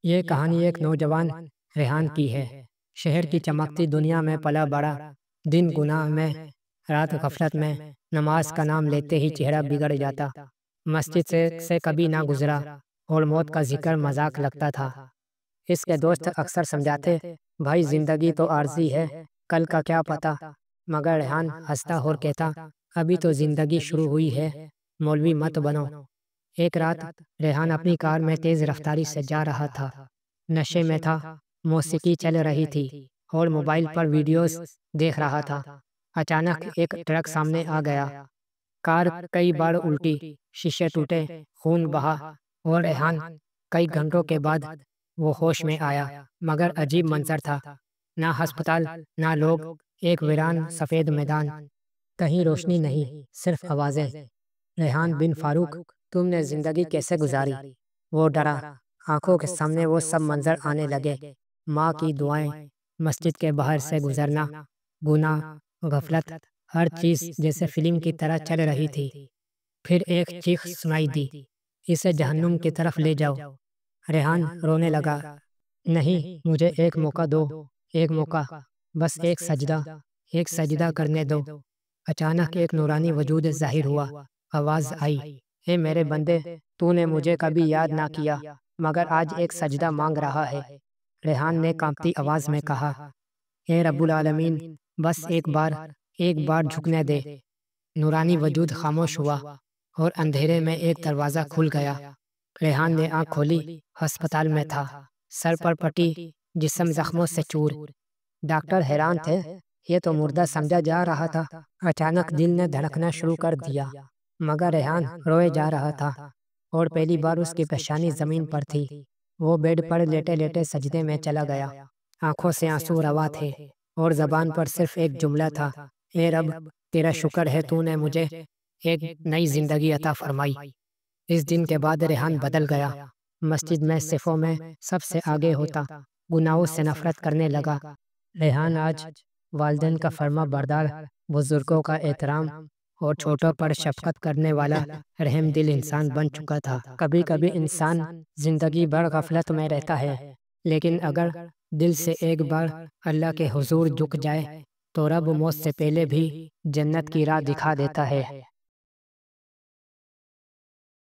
یہ کہانی ایک نوجوان ریحان کی ہے۔ شہر کی چمکتی دنیا میں پلا بڑا، دن گناہ میں، رات غفلت میں، نماز کا نام لیتے ہی چہرہ بگڑ جاتا۔ مسجد سے کبھی نہ گزرا اور موت کا ذکر مذاق لگتا تھا۔ اس کے دوست اکثر سمجھاتے، بھائی زندگی تو عارضی ہے، کل کا کیا پتہ۔ مگر ریحان ہنستا اور کہتا، ابھی تو زندگی شروع ہوئی ہے، مولوی مت بنو۔ ایک رات ریحان اپنی کار میں تیز رفتاری سے جا رہا تھا۔ نشے میں تھا، موسیقی چل رہی تھی اور موبائل پر ویڈیوز دیکھ رہا تھا۔ اچانک ایک ٹرک سامنے آ گیا۔ کار کئی بار الٹی، شیشے ٹوٹے، خون بہا، اور ریحان کئی گھنٹوں کے بعد وہ ہوش میں آیا۔ مگر عجیب منظر تھا، نہ ہسپتال، نہ لوگ، ایک ویران سفید میدان، کہیں روشنی نہیں، صرف آوازیں۔ ریحان بن فاروق، تم نے زندگی کیسے گزاری؟ وہ ڈرا۔ آنکھوں کے سامنے وہ سب منظر آنے لگے، ماں کی دعائیں، مسجد کے باہر سے گزرنا، گناہ، غفلت، ہر چیز جیسے فلم کی طرح چل رہی تھی۔ پھر ایک چیخ سنائی دی، اسے جہنم کی طرف لے جاؤ۔ ریحان رونے لگا، نہیں، مجھے ایک موقع دو، ایک موقع، بس ایک سجدہ کرنے دو۔ اچانک ایک نورانی وجود ظاہر ہوا، آواز آئی، اے میرے بندے، تو نے مجھے کبھی یاد نہ کیا، مگر آج ایک سجدہ مانگ رہا ہے۔ ریحان نے کانپتی آواز میں کہا، اے رب العالمین، بس ایک بار جھکنے دے۔ نورانی وجود خاموش ہوا اور اندھیرے میں ایک دروازہ کھل گیا۔ ریحان نے آنکھ کھولی، ہسپتال میں تھا، سر پر پٹی، جسم زخموں سے چور۔ ڈاکٹر حیران تھے، یہ تو مردہ سمجھا جا رہا تھا۔ اچانک دل نے دھڑکنا شروع کر دیا، مگر ریحان روئے جا رہا تھا، اور پہلی بار اس کی پیشانی زمین پر تھی۔ وہ بیڈ پر لیٹے لیٹے سجدے میں چلا گیا، آنکھوں سے آنسو روا تھے، اور زبان پر صرف ایک جملہ تھا، اے رب، تیرا شکر ہے تو نے مجھے ایک نئی زندگی عطا فرمائی۔ اس دن کے بعد ریحان بدل گیا، مسجد میں صفوں میں سب سے آگے ہوتا، گناہوں سے نفرت کرنے لگا۔ ریحان آج والدین کا فرما بردار، بزرگوں کا احترام، اور چھوٹوں پر شفقت کرنے والا رحم دل انسان بن چکا تھا۔ کبھی کبھی انسان زندگی بھر غفلت میں رہتا ہے، لیکن اگر دل سے ایک بار اللہ کے حضور جھک جائے تو رب موت سے پہلے بھی جنت کی راہ دکھا دیتا ہے۔